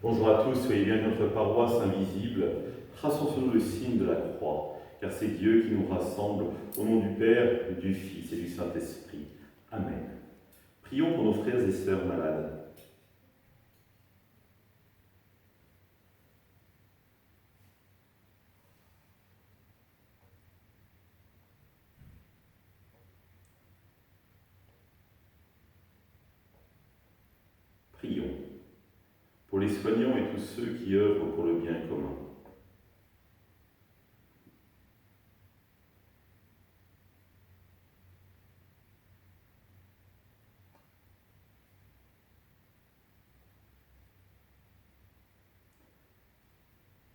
Bonjour à tous, soyez bien notre paroisse invisible. Traçons sur nous le signe de la croix, car c'est Dieu qui nous rassemble au nom du Père, du Fils et du Saint-Esprit. Amen. Prions pour nos frères et sœurs malades. Prions pour les soignants et tous ceux qui œuvrent pour le bien commun.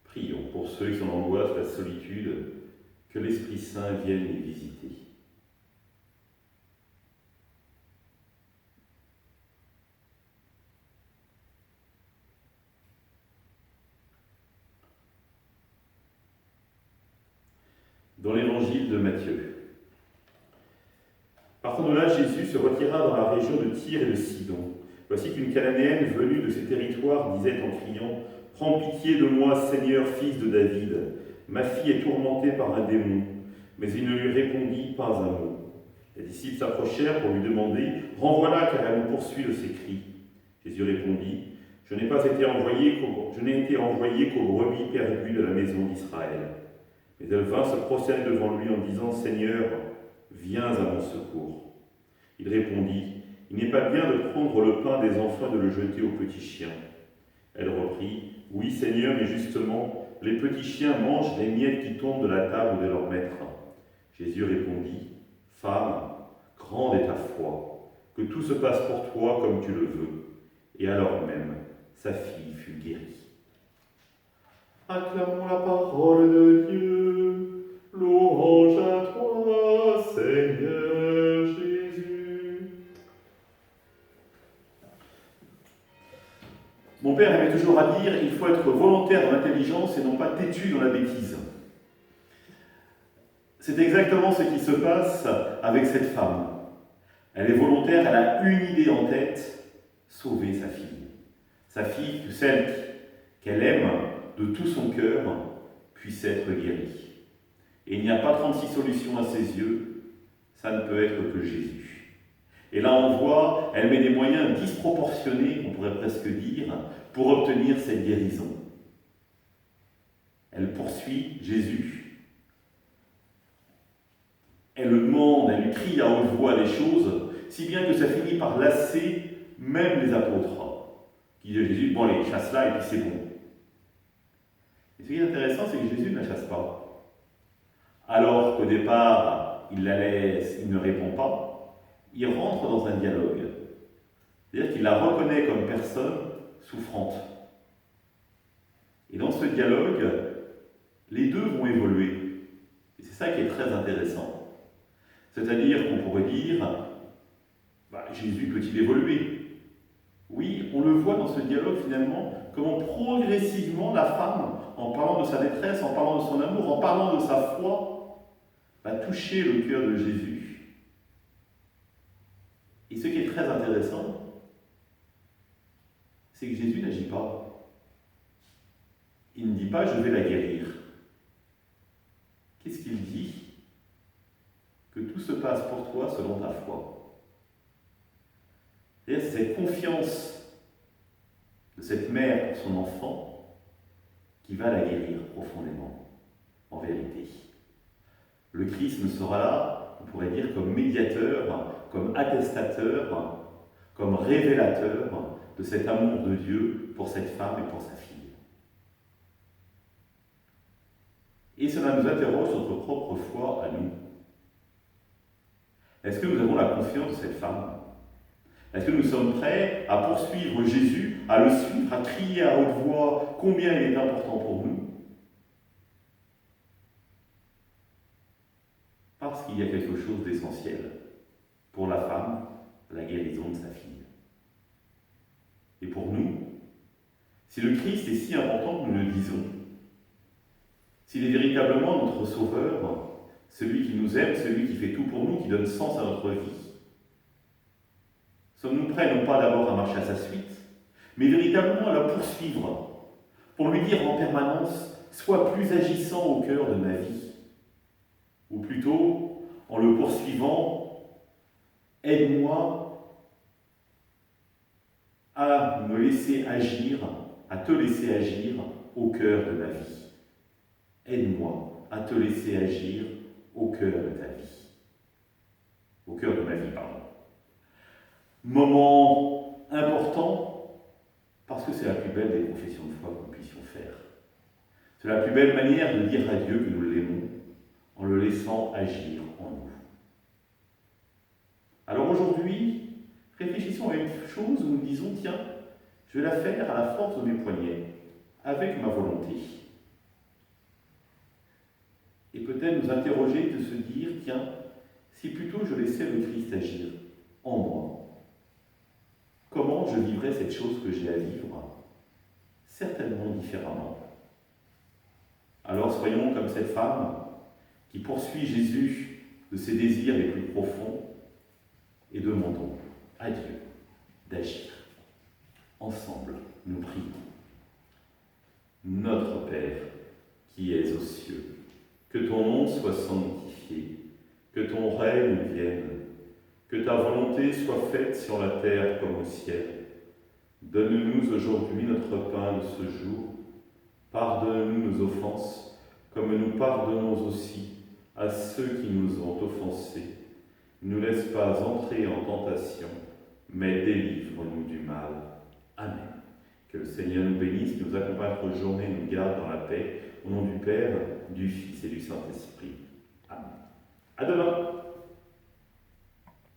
Prions pour ceux qui sont en angoisse, la solitude, que l'Esprit Saint vienne les visiter. Dans l'évangile de Matthieu. Partant de là, Jésus se retira dans la région de Tyr et de Sidon. Voici qu'une Cananéenne venue de ces territoires disait en criant « Prends pitié de moi, Seigneur, fils de David. Ma fille est tourmentée par un démon. » Mais il ne lui répondit pas un mot. Les disciples s'approchèrent pour lui demander « Renvoie-la, car elle nous poursuit de ses cris. » Jésus répondit « Je n'ai été envoyé qu'aux brebis perdues de la maison d'Israël. » Mais elle vint se prosterner devant lui en disant « Seigneur, viens à mon secours. » Il répondit « Il n'est pas bien de prendre le pain des enfants et de le jeter aux petits chiens. » Elle reprit « Oui, Seigneur, mais justement, les petits chiens mangent les miettes qui tombent de la table de leur maître. » Jésus répondit « Femme, grande est ta foi, que tout se passe pour toi comme tu le veux. » Et alors même, sa fille fut guérie. Acclamons la parole de Dieu. Louange à toi, Seigneur Jésus. Mon père aimait toujours à dire, il faut être volontaire dans l'intelligence et non pas têtu dans la bêtise. C'est exactement ce qui se passe avec cette femme. Elle est volontaire, elle a une idée en tête, sauver sa fille. Sa fille, celle qu'elle aime de tout son cœur, puisse être guérie. Et il n'y a pas 36 solutions à ses yeux, ça ne peut être que Jésus. Et là on voit, elle met des moyens disproportionnés, on pourrait presque dire, pour obtenir cette guérison. Elle poursuit Jésus. Elle le demande, elle lui crie à haute voix des choses, si bien que ça finit par lasser même les apôtres. Qui disent à Jésus, bon allez, chasse-la et puis c'est bon. Et ce qui est intéressant, c'est que Jésus ne la chasse pas. Alors qu'au départ, il la laisse, il ne répond pas, il rentre dans un dialogue. C'est-à-dire qu'il la reconnaît comme personne souffrante. Et dans ce dialogue, les deux vont évoluer. Et c'est ça qui est très intéressant. C'est-à-dire qu'on pourrait dire, Jésus peut-il évoluer? Oui, on le voit dans ce dialogue finalement, comment progressivement la femme, en parlant de sa détresse, en parlant de son amour, en parlant de sa foi, va toucher le cœur de Jésus. Et ce qui est très intéressant, c'est que Jésus n'agit pas. Il ne dit pas « je vais la guérir ». Qu'est-ce qu'il dit? Que tout se passe pour toi selon ta foi. C'est-à-dire c'est cette confiance de cette mère pour son enfant qui va la guérir profondément, en vérité. Le Christ ne sera là, on pourrait dire, comme médiateur, comme attestateur, comme révélateur de cet amour de Dieu pour cette femme et pour sa fille. Et cela nous interroge sur notre propre foi à nous. Est-ce que nous avons la confiance de cette femme? Est-ce que nous sommes prêts à poursuivre Jésus, à le suivre, à crier à haute voix combien il est important pour nous? Parce qu'il y a quelque chose d'essentiel pour la femme, la guérison de sa fille. Et pour nous, si le Christ est si important que nous le disons, s'il est véritablement notre Sauveur, celui qui nous aime, celui qui fait tout pour nous, qui donne sens à notre vie, sommes-nous prêts non pas d'abord à marcher à sa suite, mais véritablement à la poursuivre, pour lui dire en permanence, sois plus agissant au cœur de ma vie. Ou plutôt, en le poursuivant, aide-moi à me laisser agir, à te laisser agir au cœur de ma vie. Aide-moi à te laisser agir au cœur de ta vie. Au cœur de ma vie, pardon. Moment important, parce que c'est la plus belle des confessions de foi que nous puissions faire. C'est la plus belle manière de dire à Dieu que nous l'aimons, en le laissant agir en nous. Alors aujourd'hui, réfléchissons à une chose où nous disons, tiens, je vais la faire à la force de mes poignets, avec ma volonté. Et peut-être nous interroger, de se dire, tiens, si plutôt je laissais le Christ agir en moi, comment je vivrais cette chose que j'ai à vivre? Certainement différemment. Alors soyons comme cette femme qui poursuit Jésus de ses désirs les plus profonds et demandons à Dieu d'agir. Ensemble, nous prions. Notre Père, qui es aux cieux, que ton nom soit sanctifié, que ton règne vienne, que ta volonté soit faite sur la terre comme au ciel. Donne-nous aujourd'hui notre pain de ce jour. Pardonne-nous nos offenses, comme nous pardonnons aussi à ceux qui nous ont offensés. Ne nous laisse pas entrer en tentation, mais délivre-nous du mal. Amen. Que le Seigneur nous bénisse, nous accompagne notre journée, nous garde dans la paix. Au nom du Père, du Fils et du Saint-Esprit. Amen. À demain.